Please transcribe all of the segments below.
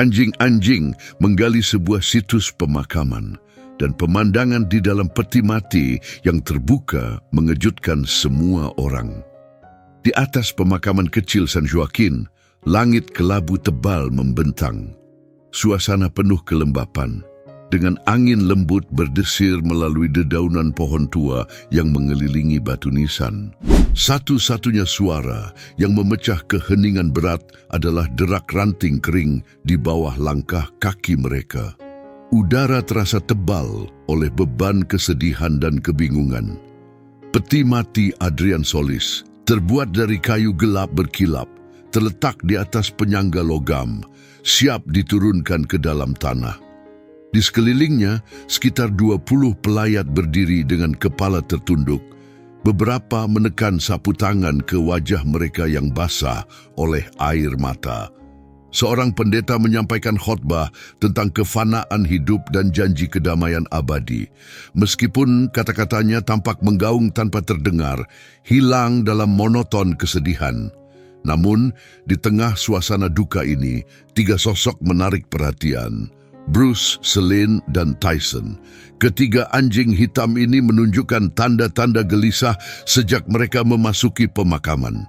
Anjing-anjing menggali sebuah situs pemakaman, dan pemandangan di dalam peti mati yang terbuka mengejutkan semua orang. Di atas pemakaman kecil San Joaquin, langit kelabu tebal membentang. Suasana penuh kelembapan, dengan angin lembut berdesir melalui dedaunan pohon tua yang mengelilingi batu nisan. Satu-satunya suara yang memecah keheningan berat adalah derak ranting kering di bawah langkah kaki mereka. Udara terasa tebal oleh beban kesedihan dan kebingungan. Peti mati Adrian Solis, terbuat dari kayu gelap berkilap, terletak di atas penyangga logam, siap diturunkan ke dalam tanah. Di sekelilingnya, sekitar 20 pelayat berdiri dengan kepala tertunduk. Beberapa menekan sapu tangan ke wajah mereka yang basah oleh air mata. Seorang pendeta menyampaikan khotbah tentang kefanaan hidup dan janji kedamaian abadi. Meskipun kata-katanya tampak menggaung tanpa terdengar, hilang dalam monoton kesedihan. Namun, di tengah suasana duka ini, 3 sosok menarik perhatian. Bruce, Selene, dan Tyson. Ketiga anjing hitam ini menunjukkan tanda-tanda gelisah sejak mereka memasuki pemakaman.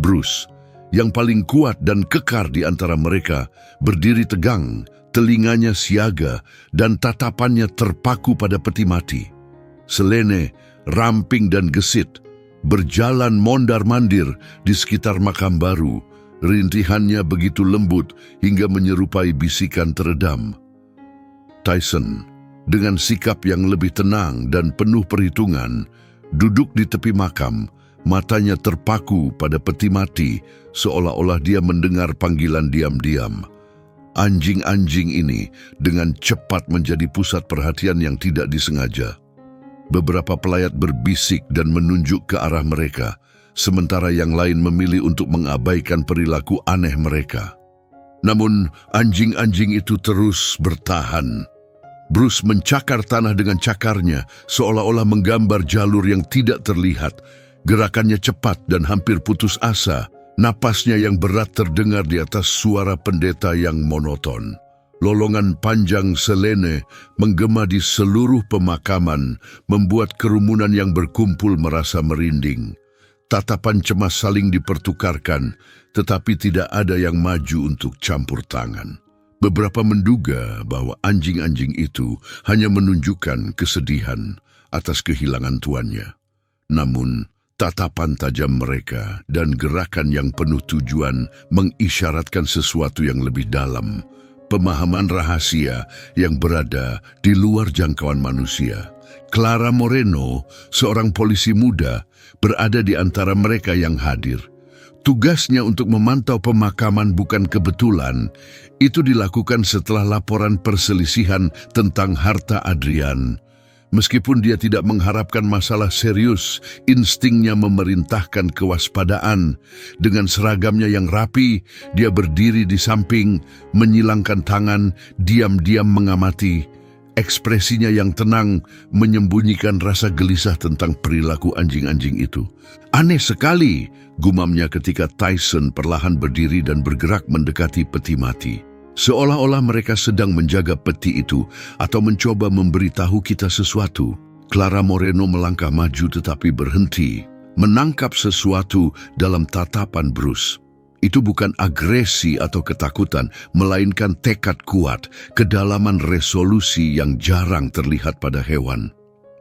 Bruce, yang paling kuat dan kekar di antara mereka, berdiri tegang, telinganya siaga, dan tatapannya terpaku pada peti mati. Selene, ramping dan gesit, berjalan mondar-mandir di sekitar makam baru. Rintihannya begitu lembut hingga menyerupai bisikan teredam. Tyson, dengan sikap yang lebih tenang dan penuh perhitungan, duduk di tepi makam, matanya terpaku pada peti mati, seolah-olah dia mendengar panggilan diam-diam. Anjing-anjing ini dengan cepat menjadi pusat perhatian yang tidak disengaja. Beberapa pelayat berbisik dan menunjuk ke arah mereka, sementara yang lain memilih untuk mengabaikan perilaku aneh mereka. Namun, anjing-anjing itu terus bertahan. Bruce mencakar tanah dengan cakarnya, seolah-olah menggambar jalur yang tidak terlihat. Gerakannya cepat dan hampir putus asa. Napasnya yang berat terdengar di atas suara pendeta yang monoton. Lolongan panjang Selene menggema di seluruh pemakaman, membuat kerumunan yang berkumpul merasa merinding. Tatapan cemas saling dipertukarkan, tetapi tidak ada yang maju untuk campur tangan. Beberapa menduga bahwa anjing-anjing itu hanya menunjukkan kesedihan atas kehilangan tuannya. Namun, tatapan tajam mereka dan gerakan yang penuh tujuan mengisyaratkan sesuatu yang lebih dalam, pemahaman rahasia yang berada di luar jangkauan manusia. Clara Moreno, seorang polisi muda, berada di antara mereka yang hadir. Tugasnya untuk memantau pemakaman bukan kebetulan. Itu dilakukan setelah laporan perselisihan tentang harta Adrian. Meskipun dia tidak mengharapkan masalah serius, instingnya memerintahkan kewaspadaan. Dengan seragamnya yang rapi, dia berdiri di samping, menyilangkan tangan, diam-diam mengamati. Ekspresinya yang tenang menyembunyikan rasa gelisah tentang perilaku anjing-anjing itu. Aneh sekali, gumamnya ketika Tyson perlahan berdiri dan bergerak mendekati peti mati. Seolah-olah mereka sedang menjaga peti itu atau mencoba memberitahu kita sesuatu. Clara Moreno melangkah maju tetapi berhenti, menangkap sesuatu dalam tatapan Bruce. Itu bukan agresi atau ketakutan, melainkan tekad kuat, kedalaman resolusi yang jarang terlihat pada hewan.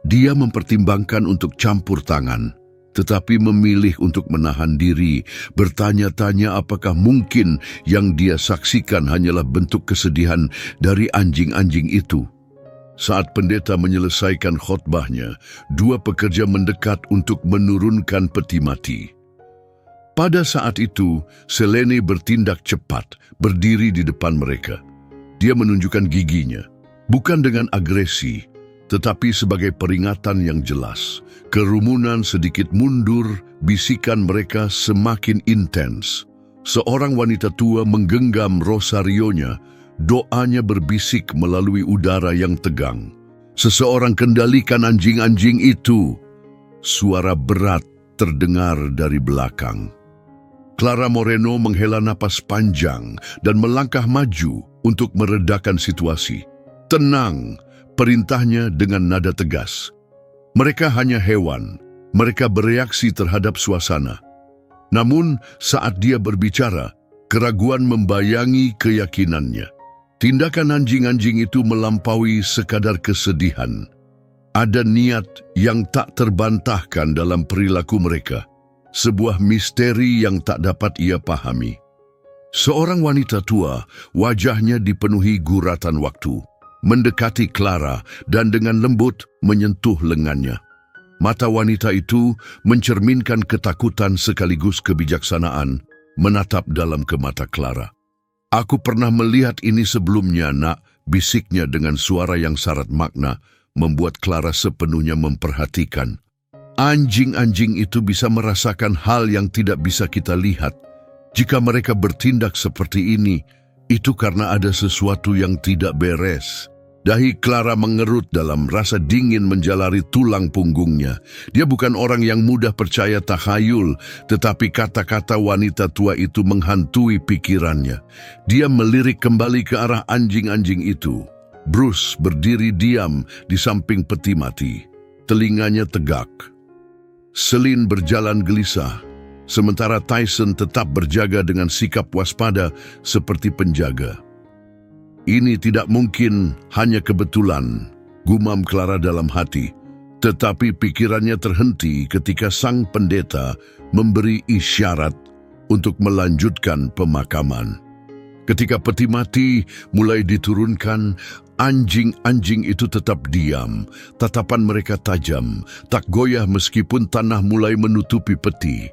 Dia mempertimbangkan untuk campur tangan, tetapi memilih untuk menahan diri, bertanya-tanya apakah mungkin yang dia saksikan hanyalah bentuk kesedihan dari anjing-anjing itu. Saat pendeta menyelesaikan khotbahnya, 2 pekerja mendekat untuk menurunkan peti mati. Pada saat itu, Selene bertindak cepat, berdiri di depan mereka. Dia menunjukkan giginya, bukan dengan agresi, tetapi sebagai peringatan yang jelas. Kerumunan sedikit mundur, bisikan mereka semakin intens. Seorang wanita tua menggenggam rosarionya, doanya berbisik melalui udara yang tegang. Seseorang kendalikan anjing-anjing itu. Suara berat terdengar dari belakang. Clara Moreno menghela napas panjang dan melangkah maju. untuk meredakan situasi. Tenang, perintahnya dengan nada tegas. Mereka hanya hewan, mereka bereaksi terhadap suasana. Namun saat dia berbicara, keraguan membayangi keyakinannya. Tindakan anjing-anjing itu melampaui sekadar kesedihan. Ada niat yang tak terbantahkan dalam perilaku mereka, sebuah misteri yang tak dapat ia pahami. Seorang wanita tua, wajahnya dipenuhi guratan waktu, mendekati Clara dan dengan lembut menyentuh lengannya. Mata wanita itu mencerminkan ketakutan sekaligus kebijaksanaan, menatap dalam ke mata Clara. "Aku pernah melihat ini sebelumnya, nak," bisiknya dengan suara yang syarat makna, membuat Clara sepenuhnya memperhatikan. Anjing-anjing itu bisa merasakan hal yang tidak bisa kita lihat. Jika mereka bertindak seperti ini, itu karena ada sesuatu yang tidak beres. Dahi Clara mengerut dalam, rasa dingin menjalari tulang punggungnya. Dia bukan orang yang mudah percaya takhayul, tetapi kata-kata wanita tua itu menghantui pikirannya. Dia melirik kembali ke arah anjing-anjing itu. Bruce berdiri diam di samping peti mati. Telinganya tegak. Celine berjalan gelisah, sementara Tyson tetap berjaga dengan sikap waspada seperti penjaga. "Ini tidak mungkin hanya kebetulan," gumam Clara dalam hati. Tetapi pikirannya terhenti ketika sang pendeta memberi isyarat untuk melanjutkan pemakaman. Ketika peti mati mulai diturunkan, anjing-anjing itu tetap diam. Tatapan mereka tajam, tak goyah meskipun tanah mulai menutupi peti.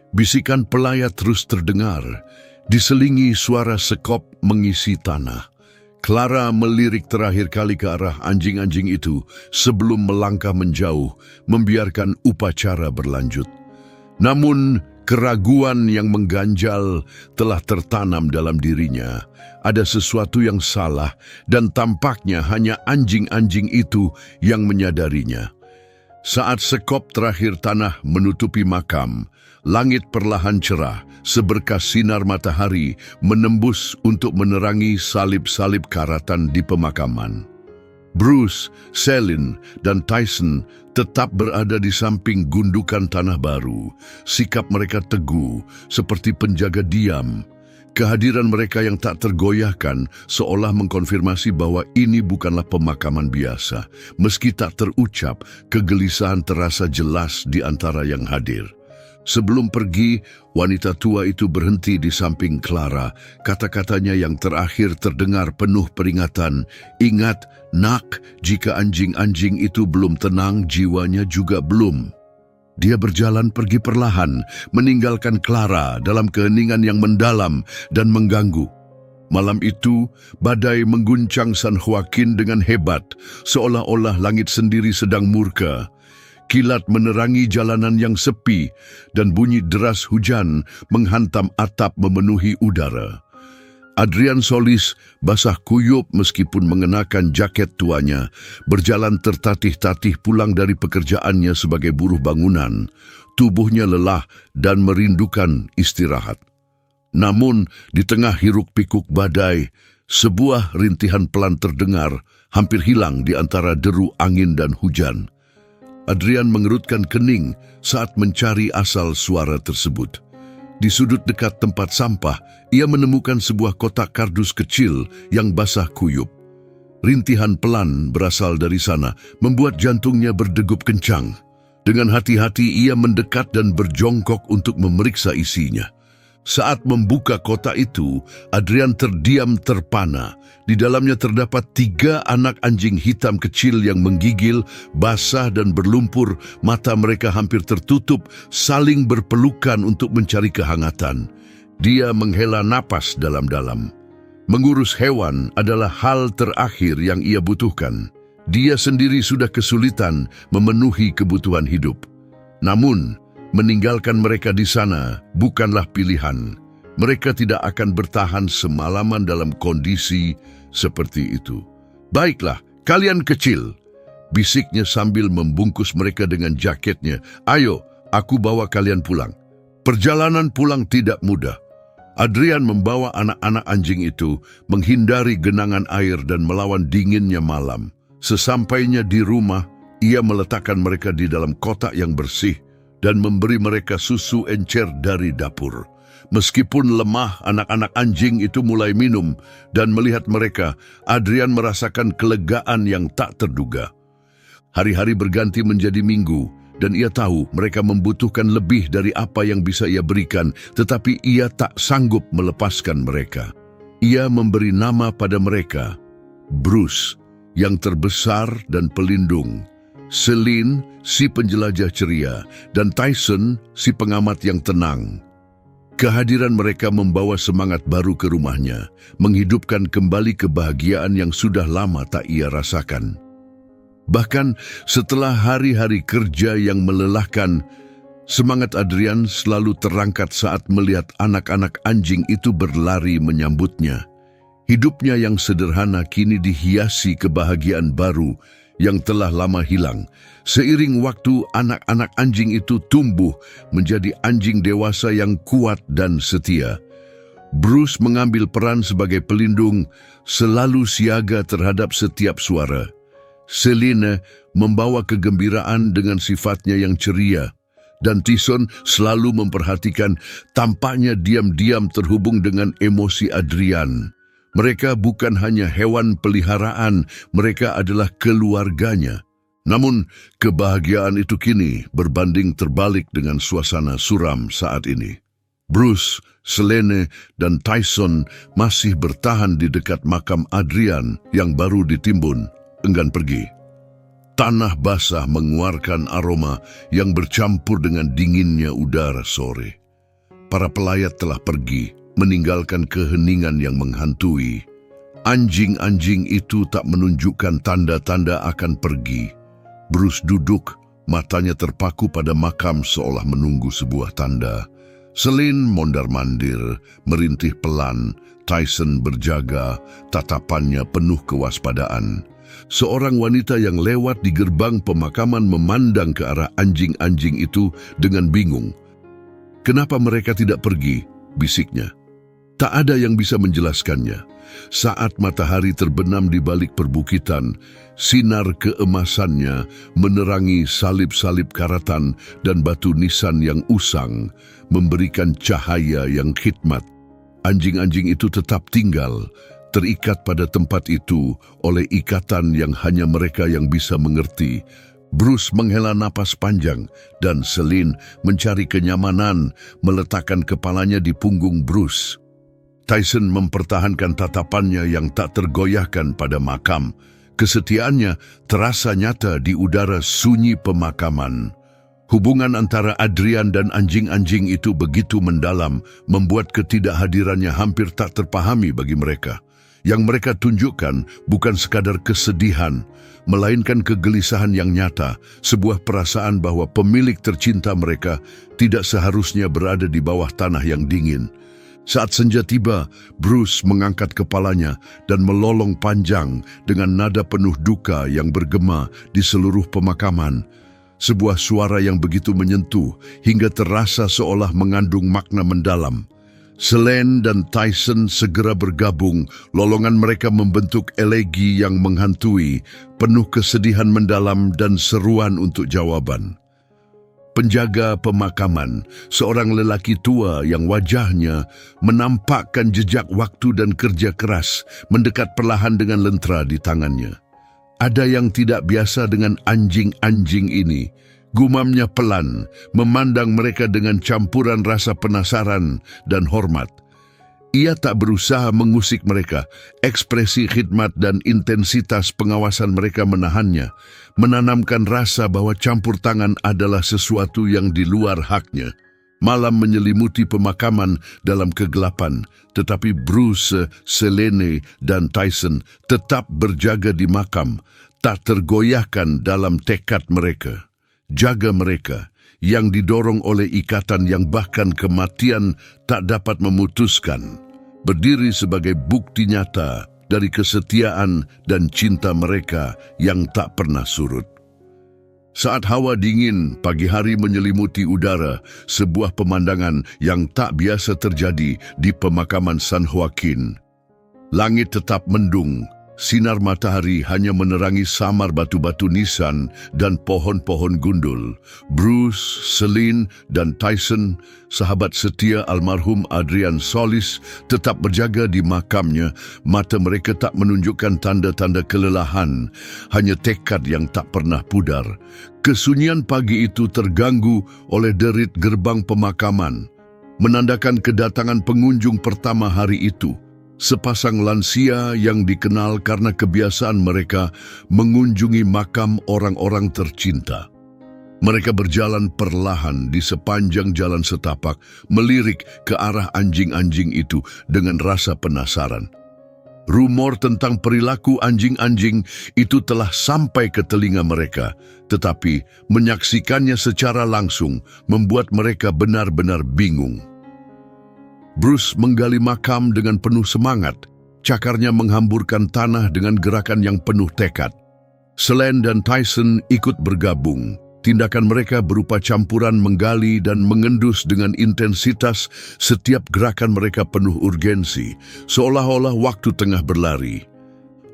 Bisikan pelayat terus terdengar, diselingi suara sekop mengisi tanah. Clara melirik terakhir kali ke arah anjing-anjing itu sebelum melangkah menjauh, membiarkan upacara berlanjut. Namun, keraguan yang mengganjal telah tertanam dalam dirinya. Ada sesuatu yang salah dan tampaknya hanya anjing-anjing itu yang menyadarinya. Saat sekop terakhir tanah menutupi makam, langit perlahan cerah, seberkas sinar matahari menembus untuk menerangi salib-salib karatan di pemakaman. Bruce, Celine, dan Tyson tetap berada di samping gundukan tanah baru. Sikap mereka teguh, seperti penjaga diam. Kehadiran mereka yang tak tergoyahkan seolah mengkonfirmasi bahwa ini bukanlah pemakaman biasa. Meski tak terucap, kegelisahan terasa jelas di antara yang hadir. Sebelum pergi, wanita tua itu berhenti di samping Clara. Kata-katanya yang terakhir terdengar penuh peringatan. "Ingat, nak, jika anjing-anjing itu belum tenang, jiwanya juga belum." Dia berjalan pergi perlahan, meninggalkan Clara dalam keheningan yang mendalam dan mengganggu. Malam itu, badai mengguncang San Joaquin dengan hebat, seolah-olah langit sendiri sedang murka. Kilat menerangi jalanan yang sepi dan bunyi deras hujan menghantam atap memenuhi udara. Adrian Solis, basah kuyup meskipun mengenakan jaket tuanya, berjalan tertatih-tatih pulang dari pekerjaannya sebagai buruh bangunan. Tubuhnya lelah dan merindukan istirahat. Namun, di tengah hiruk-pikuk badai, sebuah rintihan pelan terdengar, hampir hilang di antara deru angin dan hujan. Adrian mengerutkan kening saat mencari asal suara tersebut. Di sudut dekat tempat sampah, ia menemukan sebuah kotak kardus kecil yang basah kuyup. Rintihan pelan berasal dari sana, membuat jantungnya berdegup kencang. Dengan hati-hati ia mendekat dan berjongkok untuk memeriksa isinya. Saat membuka kotak itu, Adrian terdiam terpana. Di dalamnya terdapat 3 anak anjing hitam kecil yang menggigil, basah dan berlumpur. Mata mereka hampir tertutup, saling berpelukan untuk mencari kehangatan. Dia menghela napas dalam-dalam. Mengurus hewan adalah hal terakhir yang ia butuhkan. Dia sendiri sudah kesulitan memenuhi kebutuhan hidup. Namun, meninggalkan mereka di sana bukanlah pilihan. Mereka tidak akan bertahan semalaman dalam kondisi seperti itu. "Baiklah, kalian kecil," bisiknya sambil membungkus mereka dengan jaketnya. "Ayo, aku bawa kalian pulang." Perjalanan pulang tidak mudah. Adrian membawa anak-anak anjing itu menghindari genangan air dan melawan dinginnya malam. Sesampainya di rumah, ia meletakkan mereka di dalam kotak yang bersih dan memberi mereka susu encer dari dapur. Meskipun lemah, anak-anak anjing itu mulai minum dan melihat mereka, Adrian merasakan kelegaan yang tak terduga. Hari-hari berganti menjadi minggu, dan ia tahu mereka membutuhkan lebih dari apa yang bisa ia berikan, tetapi ia tak sanggup melepaskan mereka. Ia memberi nama pada mereka, Bruce, yang terbesar dan pelindung, Celine, si penjelajah ceria, dan Tyson, si pengamat yang tenang. Kehadiran mereka membawa semangat baru ke rumahnya, menghidupkan kembali kebahagiaan yang sudah lama tak ia rasakan. Bahkan setelah hari-hari kerja yang melelahkan, semangat Adrian selalu terangkat saat melihat anak-anak anjing itu berlari menyambutnya. Hidupnya yang sederhana kini dihiasi kebahagiaan baru yang telah lama hilang. Seiring waktu, anak-anak anjing itu tumbuh menjadi anjing dewasa yang kuat dan setia. Bruce mengambil peran sebagai pelindung, selalu siaga terhadap setiap suara. Celine membawa kegembiraan dengan sifatnya yang ceria, dan Tyson selalu memperhatikan, tampaknya diam-diam terhubung dengan emosi Adrian. Mereka bukan hanya hewan peliharaan, mereka adalah keluarganya. Namun, kebahagiaan itu kini berbanding terbalik dengan suasana suram saat ini. Bruce, Celine, dan Tyson masih bertahan di dekat makam Adrian yang baru ditimbun, enggan pergi. Tanah basah mengeluarkan aroma yang bercampur dengan dinginnya udara sore. Para pelayat telah pergi, meninggalkan keheningan yang menghantui. Anjing-anjing itu tak menunjukkan tanda-tanda akan pergi. Bruce duduk, matanya terpaku pada makam seolah menunggu sebuah tanda. Celine mondar-mandir, merintih pelan. Tyson berjaga, tatapannya penuh kewaspadaan. Seorang wanita yang lewat di gerbang pemakaman memandang ke arah anjing-anjing itu dengan bingung. "Kenapa mereka tidak pergi?" bisiknya. Tak ada yang bisa menjelaskannya. Saat matahari terbenam di balik perbukitan, sinar keemasannya menerangi salib-salib karatan dan batu nisan yang usang, memberikan cahaya yang khidmat. Anjing-anjing itu tetap tinggal, terikat pada tempat itu oleh ikatan yang hanya mereka yang bisa mengerti. Bruce menghela napas panjang dan Celine mencari kenyamanan, meletakkan kepalanya di punggung Bruce. Tyson mempertahankan tatapannya yang tak tergoyahkan pada makam. Kesetiaannya terasa nyata di udara sunyi pemakaman. Hubungan antara Adrian dan anjing-anjing itu begitu mendalam, membuat ketidakhadirannya hampir tak terpahami bagi mereka. Yang mereka tunjukkan bukan sekadar kesedihan, melainkan kegelisahan yang nyata, sebuah perasaan bahwa pemilik tercinta mereka tidak seharusnya berada di bawah tanah yang dingin. Saat senja tiba, Bruce mengangkat kepalanya dan melolong panjang dengan nada penuh duka yang bergema di seluruh pemakaman. Sebuah suara yang begitu menyentuh hingga terasa seolah mengandung makna mendalam. Celine dan Tyson segera bergabung, lolongan mereka membentuk elegi yang menghantui, penuh kesedihan mendalam dan seruan untuk jawaban. Penjaga pemakaman, seorang lelaki tua yang wajahnya menampakkan jejak waktu dan kerja keras, mendekat perlahan dengan lentera di tangannya. Ada yang tidak biasa dengan anjing-anjing ini. Gumamnya pelan, memandang mereka dengan campuran rasa penasaran dan hormat. Ia tak berusaha mengusik mereka. Ekspresi khidmat dan intensitas pengawasan mereka menahannya, menanamkan rasa bahwa campur tangan adalah sesuatu yang di luar haknya. Malam menyelimuti pemakaman dalam kegelapan, tetapi Bruce, Celine, dan Tyson tetap berjaga di makam, tak tergoyahkan dalam tekad mereka. Jaga mereka, yang didorong oleh ikatan yang bahkan kematian tak dapat memutuskan, berdiri sebagai bukti nyata dari kesetiaan dan cinta mereka yang tak pernah surut. Saat hawa dingin, pagi hari menyelimuti udara, sebuah pemandangan yang tak biasa terjadi di pemakaman San Joaquin. Langit tetap mendung, sinar matahari hanya menerangi samar batu-batu nisan dan pohon-pohon gundul. Bruce, Celine, dan Tyson, sahabat setia almarhum Adrian Solis, tetap berjaga di makamnya. Mata mereka tak menunjukkan tanda-tanda kelelahan, hanya tekad yang tak pernah pudar. Kesunyian pagi itu terganggu oleh derit gerbang pemakaman, menandakan kedatangan pengunjung pertama hari itu. Sepasang lansia yang dikenal karena kebiasaan mereka mengunjungi makam orang-orang tercinta. Mereka berjalan perlahan di sepanjang jalan setapak, melirik ke arah anjing-anjing itu dengan rasa penasaran. Rumor tentang perilaku anjing-anjing itu telah sampai ke telinga mereka, tetapi menyaksikannya secara langsung membuat mereka benar-benar bingung. Bruce menggali makam dengan penuh semangat. Cakarnya menghamburkan tanah dengan gerakan yang penuh tekad. Celine dan Tyson ikut bergabung. Tindakan mereka berupa campuran menggali dan mengendus dengan intensitas. Setiap gerakan mereka penuh urgensi, seolah-olah waktu tengah berlari.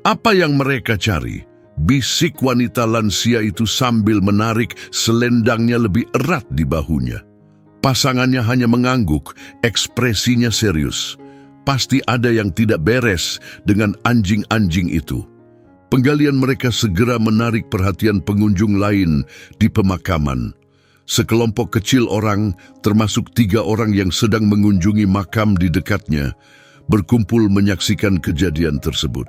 Apa yang mereka cari? Bisik wanita lansia itu sambil menarik selendangnya lebih erat di bahunya. Pasangannya hanya mengangguk, ekspresinya serius. Pasti ada yang tidak beres dengan anjing-anjing itu. Penggalian mereka segera menarik perhatian pengunjung lain di pemakaman. Sekelompok kecil orang, termasuk 3 orang yang sedang mengunjungi makam di dekatnya, berkumpul menyaksikan kejadian tersebut.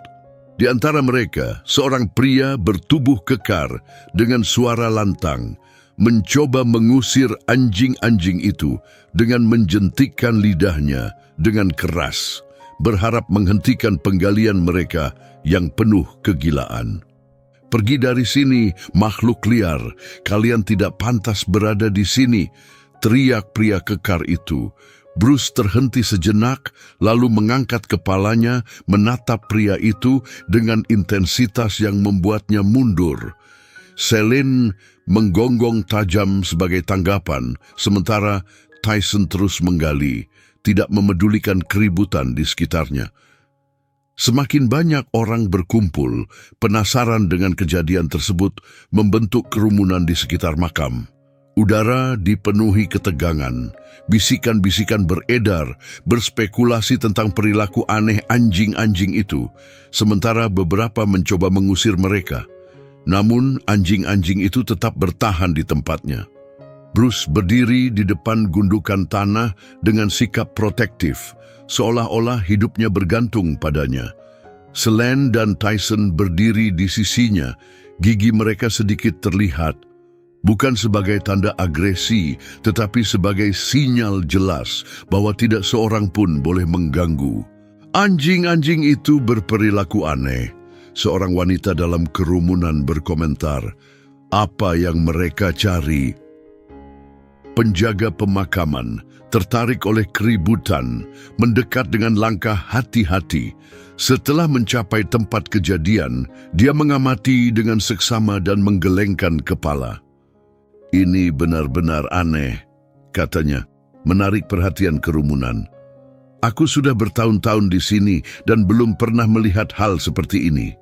Di antara mereka, seorang pria bertubuh kekar dengan suara lantang, mencoba mengusir anjing-anjing itu dengan menjentikkan lidahnya dengan keras, berharap menghentikan penggalian mereka yang penuh kegilaan. "Pergi dari sini, makhluk liar, kalian tidak pantas berada di sini," teriak pria kekar itu. Bruce terhenti sejenak, lalu mengangkat kepalanya, menatap pria itu dengan intensitas yang membuatnya mundur. Celine menggonggong tajam sebagai tanggapan, sementara Tyson terus menggali, tidak memedulikan keributan di sekitarnya. Semakin banyak orang berkumpul, penasaran dengan kejadian tersebut, membentuk kerumunan di sekitar makam. Udara dipenuhi ketegangan, bisikan-bisikan beredar, berspekulasi tentang perilaku aneh anjing-anjing itu, sementara beberapa mencoba mengusir mereka. Namun anjing-anjing itu tetap bertahan di tempatnya. Bruce berdiri di depan gundukan tanah dengan sikap protektif, seolah-olah hidupnya bergantung padanya. Celine dan Tyson berdiri di sisinya, gigi mereka sedikit terlihat, bukan sebagai tanda agresi, tetapi sebagai sinyal jelas bahwa tidak seorang pun boleh mengganggu. "Anjing-anjing itu berperilaku aneh," seorang wanita dalam kerumunan berkomentar. "Apa yang mereka cari?" Penjaga pemakaman, tertarik oleh keributan, mendekat dengan langkah hati-hati. Setelah mencapai tempat kejadian, dia mengamati dengan seksama dan menggelengkan kepala. "Ini benar-benar aneh," katanya, menarik perhatian kerumunan. "Aku sudah bertahun-tahun di sini dan belum pernah melihat hal seperti ini."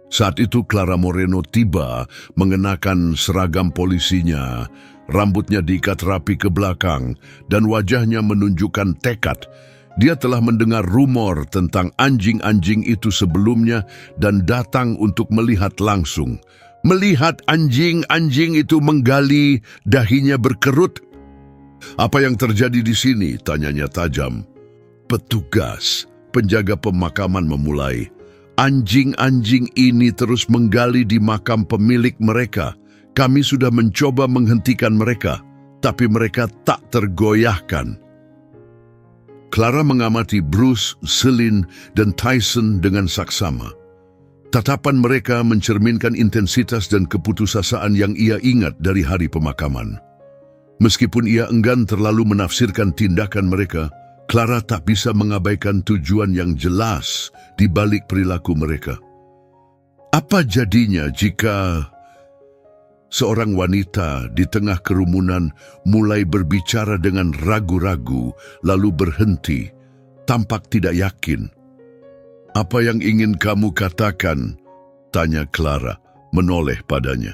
Saat itu Clara Moreno tiba mengenakan seragam polisinya, rambutnya diikat rapi ke belakang dan wajahnya menunjukkan tekad. Dia telah mendengar rumor tentang anjing-anjing itu sebelumnya dan datang untuk melihat langsung. Melihat anjing-anjing itu menggali, dahinya berkerut. "Apa yang terjadi di sini?" tanyanya tajam. "Petugas," penjaga pemakaman memulai. "Anjing-anjing ini terus menggali di makam pemilik mereka. Kami sudah mencoba menghentikan mereka, tapi mereka tak tergoyahkan." Clara mengamati Bruce, Celine, dan Tyson dengan saksama. Tatapan mereka mencerminkan intensitas dan keputusasaan yang ia ingat dari hari pemakaman. Meskipun ia enggan terlalu menafsirkan tindakan mereka, Clara tak bisa mengabaikan tujuan yang jelas di balik perilaku mereka. Apa jadinya jika Seorang wanita di tengah kerumunan mulai berbicara dengan ragu-ragu, lalu berhenti, tampak tidak yakin. "Apa yang ingin kamu katakan?" tanya Clara, menoleh padanya.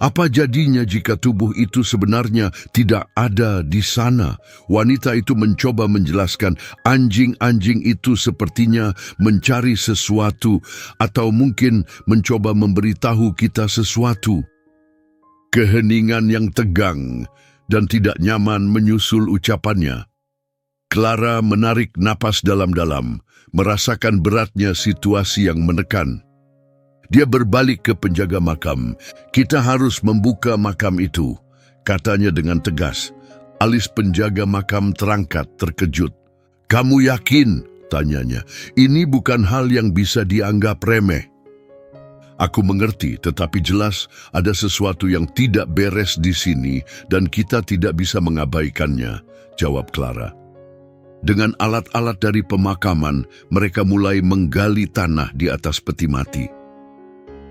"Apa jadinya jika tubuh itu sebenarnya tidak ada di sana?" Wanita itu mencoba menjelaskan, anjing-anjing itu sepertinya mencari sesuatu atau mungkin mencoba memberitahu kita sesuatu. Keheningan yang tegang dan tidak nyaman menyusul ucapannya. Clara menarik napas dalam-dalam, merasakan beratnya situasi yang menekan. Dia berbalik ke penjaga makam. "Kita harus membuka makam itu," katanya dengan tegas. Alis penjaga makam terangkat terkejut. "Kamu yakin?" tanyanya. "Ini bukan hal yang bisa dianggap remeh." "Aku mengerti, tetapi jelas ada sesuatu yang tidak beres di sini dan kita tidak bisa mengabaikannya," jawab Clara. Dengan alat-alat dari pemakaman, mereka mulai menggali tanah di atas peti mati.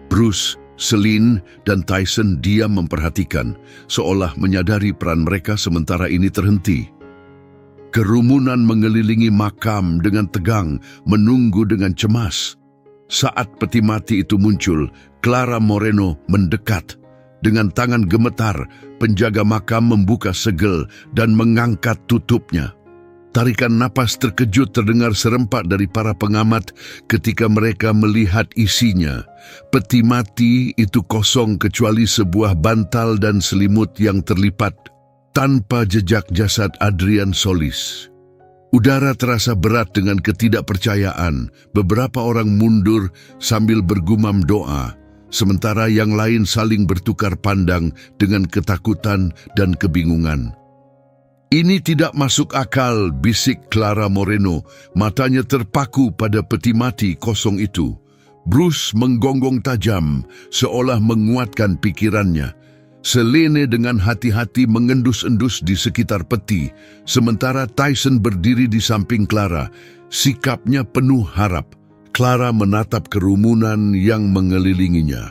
Bruce, Celine, dan Tyson diam memperhatikan, seolah menyadari peran mereka sementara ini terhenti. Kerumunan mengelilingi makam dengan tegang, menunggu dengan cemas. Saat peti mati itu muncul, Clara Moreno mendekat. Dengan tangan gemetar, penjaga makam membuka segel dan mengangkat tutupnya. Tarikan napas terkejut terdengar serempak dari para pengamat ketika mereka melihat isinya. Peti mati itu kosong kecuali sebuah bantal dan selimut yang terlipat, tanpa jejak jasad Adrian Solis. Udara terasa berat dengan ketidakpercayaan. Beberapa orang mundur sambil bergumam doa, sementara yang lain saling bertukar pandang dengan ketakutan dan kebingungan. "Ini tidak masuk akal," bisik Clara Moreno, matanya terpaku pada peti mati kosong itu. Bruce menggonggong tajam, seolah menguatkan pikirannya. Celine dengan hati-hati mengendus-endus di sekitar peti, sementara Tyson berdiri di samping Clara. Sikapnya penuh harap. Clara menatap kerumunan yang mengelilinginya.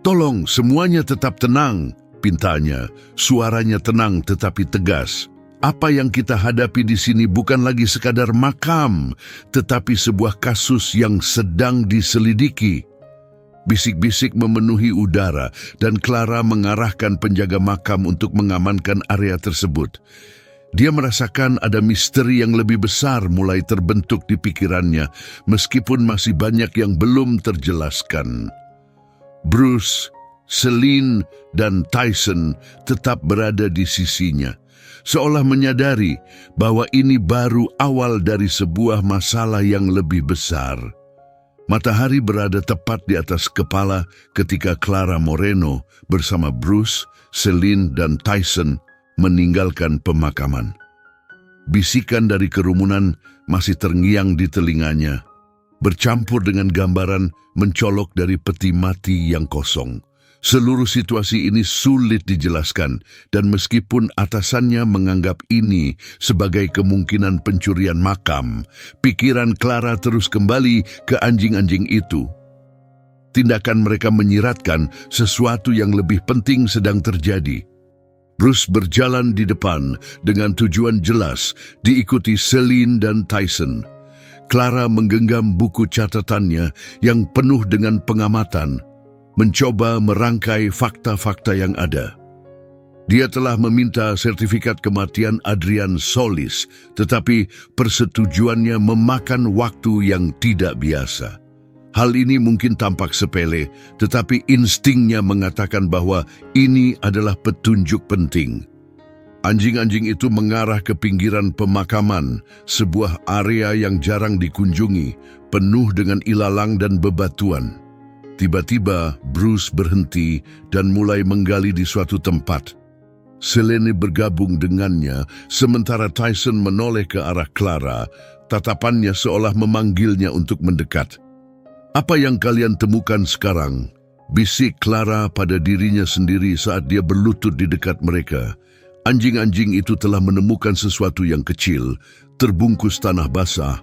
"Tolong semuanya tetap tenang," pintanya. Suaranya tenang tetapi tegas. "Apa yang kita hadapi di sini bukan lagi sekadar makam, tetapi sebuah kasus yang sedang diselidiki." Bisik-bisik memenuhi udara dan Clara mengarahkan penjaga makam untuk mengamankan area tersebut. Dia merasakan ada misteri yang lebih besar mulai terbentuk di pikirannya, meskipun masih banyak yang belum terjelaskan. Bruce, Celine, dan Tyson tetap berada di sisinya, seolah menyadari bahwa ini baru awal dari sebuah masalah yang lebih besar. Matahari berada tepat di atas kepala ketika Clara Moreno bersama Bruce, Celine, dan Tyson meninggalkan pemakaman. Bisikan dari kerumunan masih terngiang di telinganya, bercampur dengan gambaran mencolok dari peti mati yang kosong. Seluruh situasi ini sulit dijelaskan, dan meskipun atasannya menganggap ini sebagai kemungkinan pencurian makam, pikiran Clara terus kembali ke anjing-anjing itu. Tindakan mereka menyiratkan sesuatu yang lebih penting sedang terjadi. Bruce berjalan di depan dengan tujuan jelas, diikuti Celine dan Tyson. Clara menggenggam buku catatannya yang penuh dengan pengamatan, mencoba merangkai fakta-fakta yang ada. Dia telah meminta sertifikat kematian Adrian Solis, tetapi persetujuannya memakan waktu yang tidak biasa. Hal ini mungkin tampak sepele, tetapi instingnya mengatakan bahwa ini adalah petunjuk penting. Anjing-anjing itu mengarah ke pinggiran pemakaman, sebuah area yang jarang dikunjungi, penuh dengan ilalang dan bebatuan. Tiba-tiba, Bruce berhenti dan mulai menggali di suatu tempat. Celine bergabung dengannya, sementara Tyson menoleh ke arah Clara, tatapannya seolah memanggilnya untuk mendekat. "Apa yang kalian temukan sekarang?" bisik Clara pada dirinya sendiri saat dia berlutut di dekat mereka. Anjing-anjing itu telah menemukan sesuatu yang kecil, terbungkus tanah basah.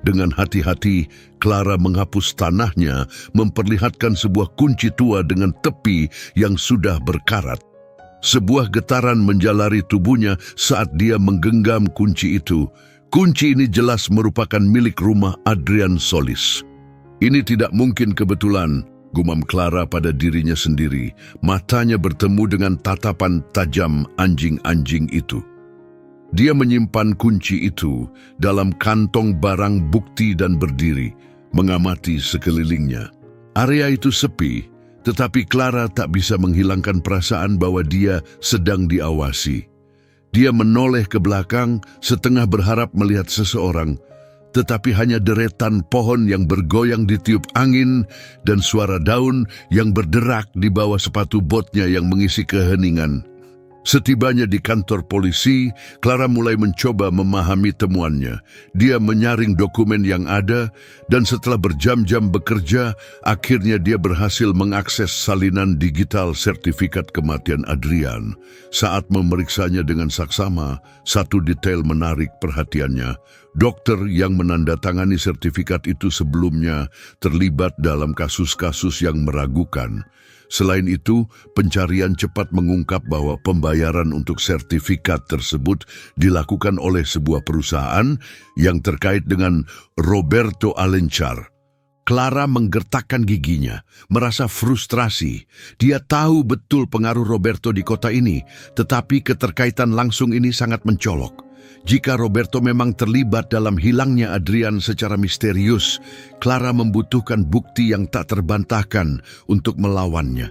Dengan hati-hati, Clara menghapus tanahnya, memperlihatkan sebuah kunci tua dengan tepi yang sudah berkarat. Sebuah getaran menjalari tubuhnya saat dia menggenggam kunci itu. Kunci ini jelas merupakan milik rumah Adrian Solis. Ini tidak mungkin kebetulan, gumam Clara pada dirinya sendiri. Matanya bertemu dengan tatapan tajam anjing-anjing itu. Dia menyimpan kunci itu dalam kantong barang bukti dan berdiri, mengamati sekelilingnya. Area itu sepi, tetapi Clara tak bisa menghilangkan perasaan bahwa dia sedang diawasi. Dia menoleh ke belakang, setengah berharap melihat seseorang, tetapi hanya deretan pohon yang bergoyang ditiup angin dan suara daun yang berderak di bawah sepatu botnya yang mengisi keheningan. Setibanya di kantor polisi, Clara mulai mencoba memahami temuannya. Dia menyaring dokumen yang ada, dan setelah berjam-jam bekerja, akhirnya dia berhasil mengakses salinan digital sertifikat kematian Adrian. Saat memeriksanya dengan saksama, satu detail menarik perhatiannya. Dokter yang menandatangani sertifikat itu sebelumnya terlibat dalam kasus-kasus yang meragukan. Selain itu, pencarian cepat mengungkap bahwa pembayaran untuk sertifikat tersebut dilakukan oleh sebuah perusahaan yang terkait dengan Roberto Alencar. Clara menggertakkan giginya, merasa frustrasi. Dia tahu betul pengaruh Roberto di kota ini, tetapi keterkaitan langsung ini sangat mencolok. Jika Roberto memang terlibat dalam hilangnya Adrian secara misterius, Clara membutuhkan bukti yang tak terbantahkan untuk melawannya.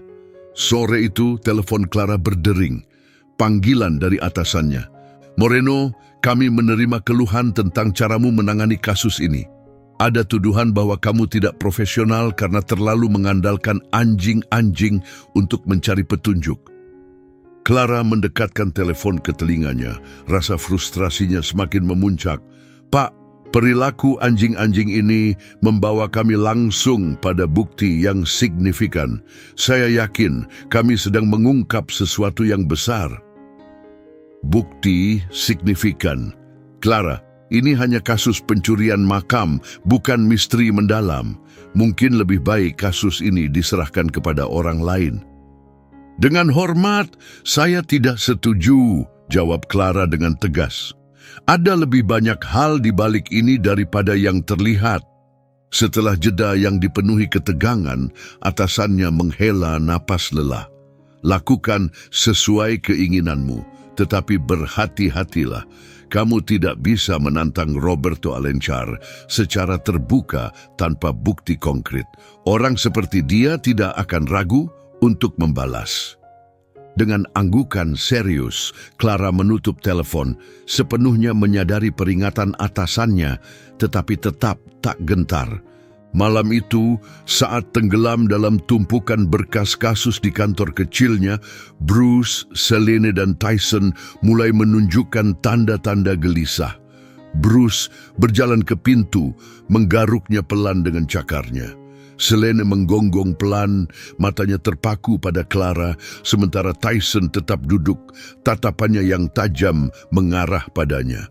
Sore itu, telepon Clara berdering. Panggilan dari atasannya. "Moreno, kami menerima keluhan tentang caramu menangani kasus ini. Ada tuduhan bahwa kamu tidak profesional karena terlalu mengandalkan anjing-anjing untuk mencari petunjuk." Clara mendekatkan telepon ke telinganya. Rasa frustrasinya semakin memuncak. "Pak, perilaku anjing-anjing ini membawa kami langsung pada bukti yang signifikan. Saya yakin kami sedang mengungkap sesuatu yang besar." Bukti signifikan. Clara, ini hanya kasus pencurian makam, bukan misteri mendalam. Mungkin lebih baik kasus ini diserahkan kepada orang lain. "Dengan hormat, saya tidak setuju," jawab Clara dengan tegas. "Ada lebih banyak hal di balik ini daripada yang terlihat." Setelah jeda yang dipenuhi ketegangan, atasannya menghela napas lelah. "Lakukan sesuai keinginanmu, tetapi berhati-hatilah. Kamu tidak bisa menantang Roberto Alencar secara terbuka tanpa bukti konkret. Orang seperti dia tidak akan ragu untuk membalas." Dengan anggukan serius, Clara menutup telepon, sepenuhnya menyadari peringatan atasannya, tetapi tetap tak gentar. Malam itu, saat tenggelam dalam tumpukan berkas kasus di kantor kecilnya, Bruce, Selene, dan Tyson mulai menunjukkan tanda-tanda gelisah. Bruce berjalan ke pintu, menggaruknya pelan dengan cakarnya. Selene menggonggong pelan, matanya terpaku pada Clara, sementara Tyson tetap duduk, tatapannya yang tajam mengarah padanya.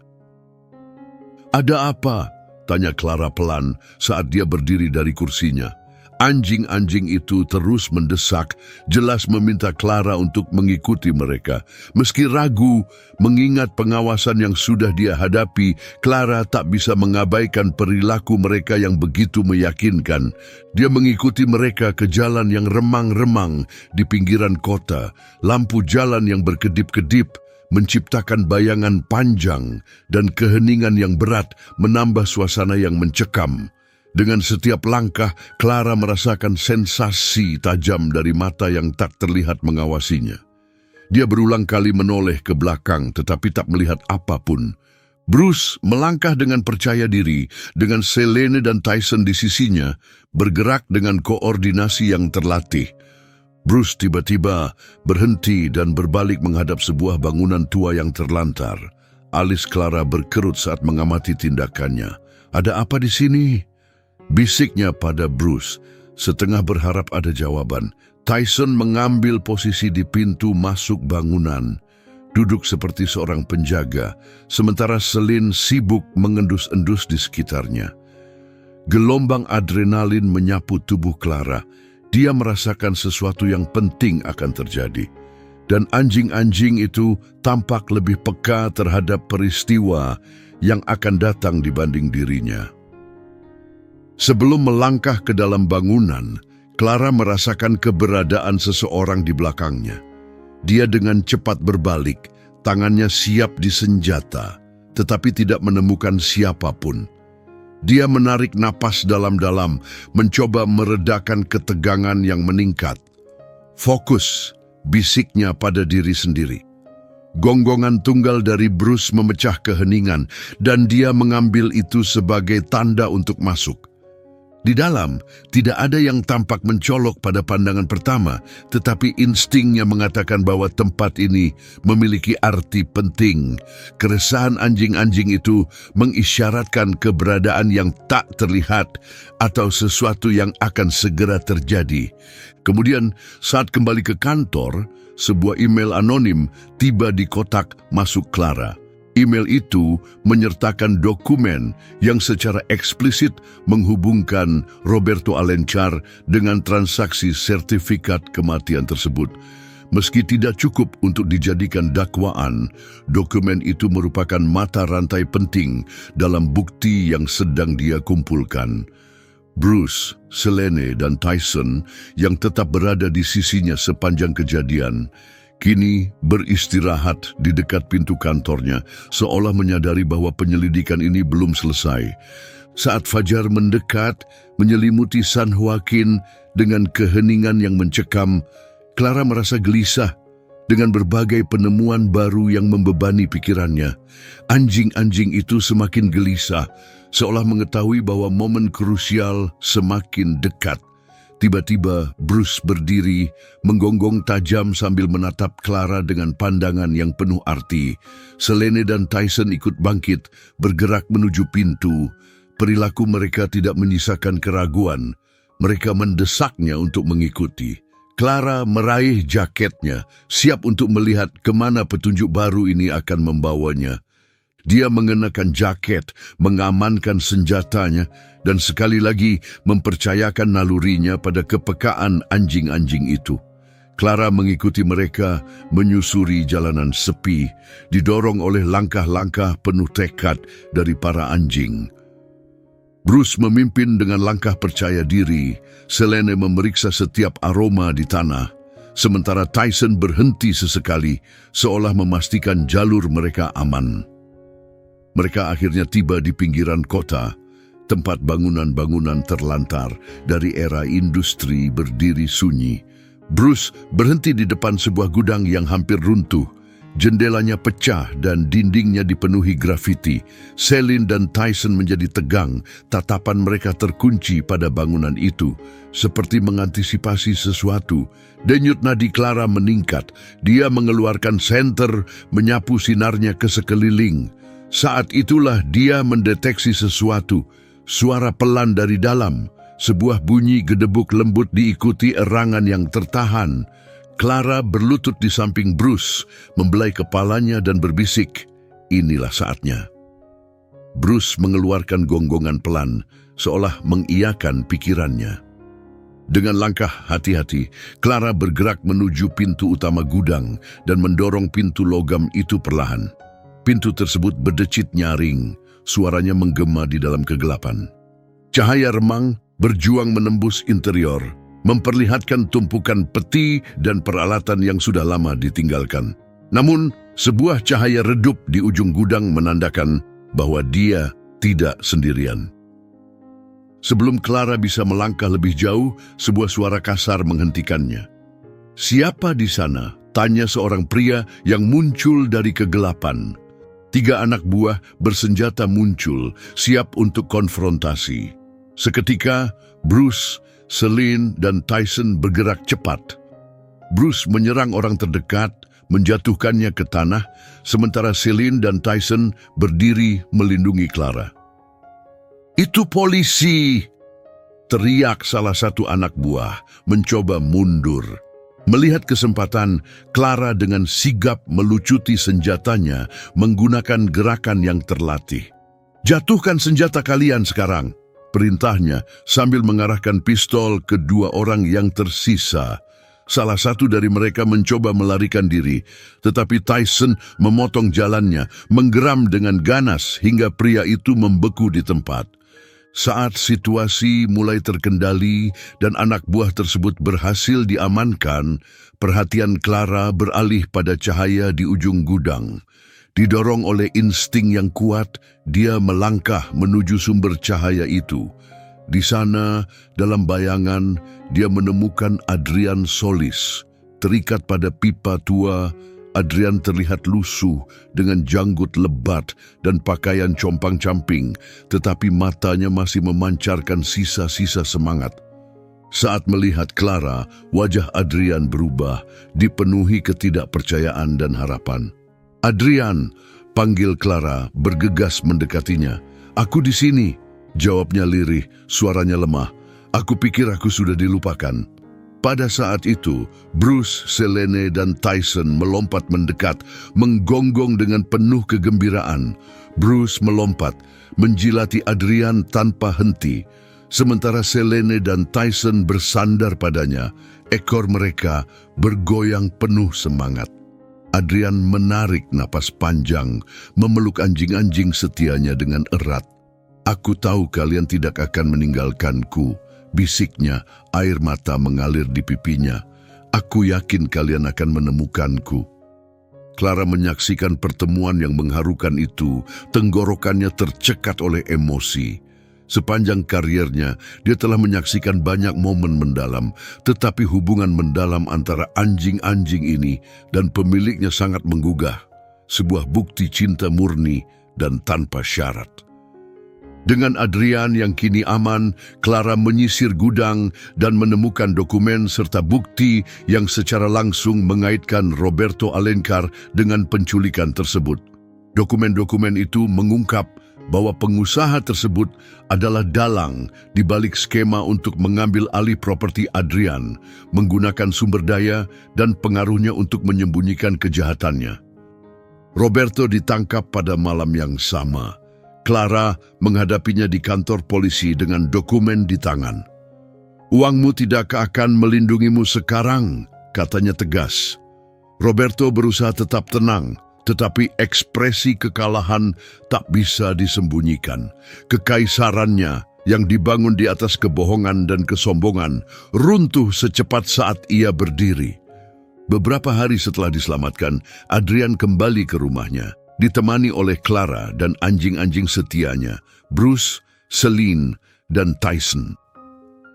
"Ada apa?" tanya Clara pelan saat dia berdiri dari kursinya. Anjing-anjing itu terus mendesak, jelas meminta Clara untuk mengikuti mereka. Meski ragu, mengingat pengawasan yang sudah dia hadapi, Clara tak bisa mengabaikan perilaku mereka yang begitu meyakinkan. Dia mengikuti mereka ke jalan yang remang-remang di pinggiran kota, lampu jalan yang berkedip-kedip, menciptakan bayangan panjang dan keheningan yang berat menambah suasana yang mencekam. Dengan setiap langkah, Clara merasakan sensasi tajam dari mata yang tak terlihat mengawasinya. Dia berulang kali menoleh ke belakang tetapi tak melihat apapun. Bruce melangkah dengan percaya diri, dengan Selene dan Tyson di sisinya, bergerak dengan koordinasi yang terlatih. Bruce tiba-tiba berhenti dan berbalik menghadap sebuah bangunan tua yang terlantar. Alis Clara berkerut saat mengamati tindakannya. "Ada apa di sini?" bisiknya pada Bruce, setengah berharap ada jawaban. Tyson mengambil posisi di pintu masuk bangunan, duduk seperti seorang penjaga, sementara Selene sibuk mengendus-endus di sekitarnya. Gelombang adrenalin menyapu tubuh Clara. Dia merasakan sesuatu yang penting akan terjadi. Dan anjing-anjing itu tampak lebih peka terhadap peristiwa yang akan datang dibanding dirinya. Sebelum melangkah ke dalam bangunan, Clara merasakan keberadaan seseorang di belakangnya. Dia dengan cepat berbalik, tangannya siap disenjata, tetapi tidak menemukan siapapun. Dia menarik napas dalam-dalam, mencoba meredakan ketegangan yang meningkat. Fokus, bisiknya pada diri sendiri. Gonggongan tunggal dari Bruce memecah keheningan, dan dia mengambil itu sebagai tanda untuk masuk. Di dalam, tidak ada yang tampak mencolok pada pandangan pertama, tetapi instingnya mengatakan bahwa tempat ini memiliki arti penting. Keresahan anjing-anjing itu mengisyaratkan keberadaan yang tak terlihat atau sesuatu yang akan segera terjadi. Kemudian, saat kembali ke kantor, sebuah email anonim tiba di kotak masuk Clara. Email itu menyertakan dokumen yang secara eksplisit menghubungkan Roberto Alencar dengan transaksi sertifikat kematian tersebut. Meski tidak cukup untuk dijadikan dakwaan, dokumen itu merupakan mata rantai penting dalam bukti yang sedang dia kumpulkan. Bruce, Selene, dan Tyson yang tetap berada di sisinya sepanjang kejadian, kini beristirahat di dekat pintu kantornya, seolah menyadari bahwa penyelidikan ini belum selesai. Saat fajar mendekat, menyelimuti San Joaquin dengan keheningan yang mencekam, Clara merasa gelisah dengan berbagai penemuan baru yang membebani pikirannya. Anjing-anjing itu semakin gelisah, seolah mengetahui bahwa momen krusial semakin dekat. Tiba-tiba Bruce berdiri, menggonggong tajam sambil menatap Clara dengan pandangan yang penuh arti. Selene dan Tyson ikut bangkit, bergerak menuju pintu. Perilaku mereka tidak menyisakan keraguan. Mereka mendesaknya untuk mengikuti. Clara meraih jaketnya, siap untuk melihat kemana petunjuk baru ini akan membawanya. Dia mengenakan jaket, mengamankan senjatanya, dan sekali lagi mempercayakan nalurinya pada kepekaan anjing-anjing itu. Clara mengikuti mereka menyusuri jalanan sepi, didorong oleh langkah-langkah penuh tekad dari para anjing. Bruce memimpin dengan langkah percaya diri, Selene memeriksa setiap aroma di tanah, sementara Tyson berhenti sesekali, seolah memastikan jalur mereka aman. Mereka akhirnya tiba di pinggiran kota, tempat bangunan-bangunan terlantar dari era industri berdiri sunyi. Bruce berhenti di depan sebuah gudang yang hampir runtuh. Jendelanya pecah dan dindingnya dipenuhi grafiti. Selene dan Tyson menjadi tegang, tatapan mereka terkunci pada bangunan itu, seperti mengantisipasi sesuatu. Denyut nadi Clara meningkat. Dia mengeluarkan senter, menyapu sinarnya ke sekeliling. Saat itulah dia mendeteksi sesuatu, suara pelan dari dalam, sebuah bunyi gedebuk lembut diikuti erangan yang tertahan. Clara berlutut di samping Bruce, membelai kepalanya dan berbisik, "Inilah saatnya." Bruce mengeluarkan gonggongan pelan, seolah mengiyakan pikirannya. Dengan langkah hati-hati, Clara bergerak menuju pintu utama gudang dan mendorong pintu logam itu perlahan. Pintu tersebut berdecit nyaring, suaranya menggema di dalam kegelapan. Cahaya remang berjuang menembus interior, memperlihatkan tumpukan peti dan peralatan yang sudah lama ditinggalkan. Namun, sebuah cahaya redup di ujung gudang menandakan bahwa dia tidak sendirian. Sebelum Clara bisa melangkah lebih jauh, sebuah suara kasar menghentikannya. "Siapa di sana?" tanya seorang pria yang muncul dari kegelapan. 3 anak buah bersenjata muncul, siap untuk konfrontasi. Seketika, Bruce, Selene, dan Tyson bergerak cepat. Bruce menyerang orang terdekat, menjatuhkannya ke tanah, sementara Selene dan Tyson berdiri melindungi Clara. "Itu polisi!" teriak salah satu anak buah, mencoba mundur. Melihat kesempatan, Clara dengan sigap melucuti senjatanya menggunakan gerakan yang terlatih. "Jatuhkan senjata kalian sekarang!" perintahnya sambil mengarahkan pistol ke dua orang yang tersisa. Salah satu dari mereka mencoba melarikan diri, tetapi Tyson memotong jalannya, menggeram dengan ganas hingga pria itu membeku di tempat. Saat situasi mulai terkendali dan anak buah tersebut berhasil diamankan, perhatian Clara beralih pada cahaya di ujung gudang. Didorong oleh insting yang kuat, dia melangkah menuju sumber cahaya itu. Di sana, dalam bayangan, dia menemukan Adrian Solis. Terikat pada pipa tua, Adrian terlihat lusuh dengan janggut lebat dan pakaian compang-camping, tetapi matanya masih memancarkan sisa-sisa semangat. Saat melihat Clara, wajah Adrian berubah, dipenuhi ketidakpercayaan dan harapan. "Adrian," panggil Clara, bergegas mendekatinya. "Aku di sini," jawabnya lirih, suaranya lemah. "Aku pikir aku sudah dilupakan." Pada saat itu, Bruce, Selene, dan Tyson melompat mendekat, menggonggong dengan penuh kegembiraan. Bruce melompat, menjilati Adrian tanpa henti. Sementara Selene dan Tyson bersandar padanya, ekor mereka bergoyang penuh semangat. Adrian menarik napas panjang, memeluk anjing-anjing setianya dengan erat. "Aku tahu kalian tidak akan meninggalkanku," bisiknya, air mata mengalir di pipinya. "Aku yakin kalian akan menemukanku." Clara menyaksikan pertemuan yang mengharukan itu, tenggorokannya tercekat oleh emosi. Sepanjang karirnya, dia telah menyaksikan banyak momen mendalam, tetapi hubungan mendalam antara anjing-anjing ini dan pemiliknya sangat menggugah. Sebuah bukti cinta murni dan tanpa syarat. Dengan Adrian yang kini aman, Clara menyisir gudang dan menemukan dokumen serta bukti yang secara langsung mengaitkan Roberto Alencar dengan penculikan tersebut. Dokumen-dokumen itu mengungkap bahwa pengusaha tersebut adalah dalang di balik skema untuk mengambil alih properti Adrian, menggunakan sumber daya dan pengaruhnya untuk menyembunyikan kejahatannya. Roberto ditangkap pada malam yang sama. Clara menghadapinya di kantor polisi dengan dokumen di tangan. "Uangmu tidak akan melindungimu sekarang," katanya tegas. Roberto berusaha tetap tenang, tetapi ekspresi kekalahan tak bisa disembunyikan. Kekaisarannya yang dibangun di atas kebohongan dan kesombongan runtuh secepat saat ia berdiri. Beberapa hari setelah diselamatkan, Adrian kembali ke rumahnya, ditemani oleh Clara dan anjing-anjing setianya, Bruce, Selene, dan Tyson.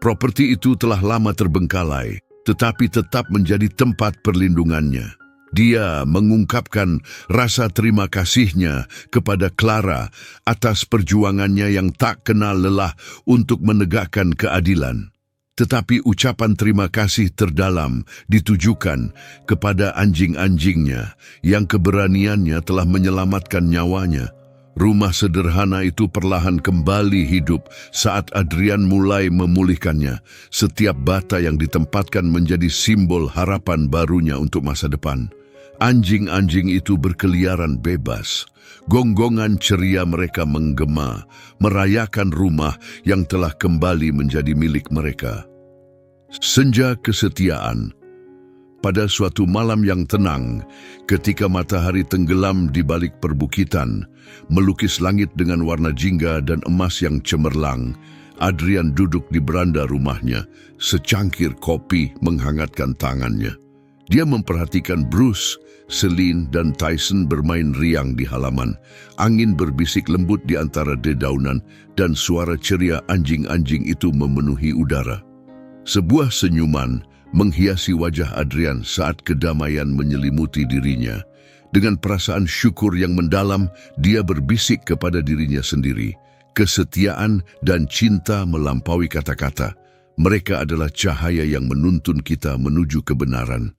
Properti itu telah lama terbengkalai, tetapi tetap menjadi tempat perlindungannya. Dia mengungkapkan rasa terima kasihnya kepada Clara atas perjuangannya yang tak kenal lelah untuk menegakkan keadilan. Tetapi ucapan terima kasih terdalam ditujukan kepada anjing-anjingnya yang keberaniannya telah menyelamatkan nyawanya. Rumah sederhana itu perlahan kembali hidup saat Adrian mulai memulihkannya. Setiap bata yang ditempatkan menjadi simbol harapan barunya untuk masa depan. Anjing-anjing itu berkeliaran bebas. Gonggongan ceria mereka menggema, merayakan rumah yang telah kembali menjadi milik mereka. Senja kesetiaan. Pada suatu malam yang tenang, ketika matahari tenggelam di balik perbukitan, melukis langit dengan warna jingga dan emas yang cemerlang, Adrian duduk di beranda rumahnya, secangkir kopi menghangatkan tangannya. Dia memperhatikan Bruce, Selene, dan Tyson bermain riang di halaman. Angin berbisik lembut di antara dedaunan dan suara ceria anjing-anjing itu memenuhi udara. Sebuah senyuman menghiasi wajah Adrian saat kedamaian menyelimuti dirinya. Dengan perasaan syukur yang mendalam, dia berbisik kepada dirinya sendiri. Kesetiaan dan cinta melampaui kata-kata. Mereka adalah cahaya yang menuntun kita menuju kebenaran.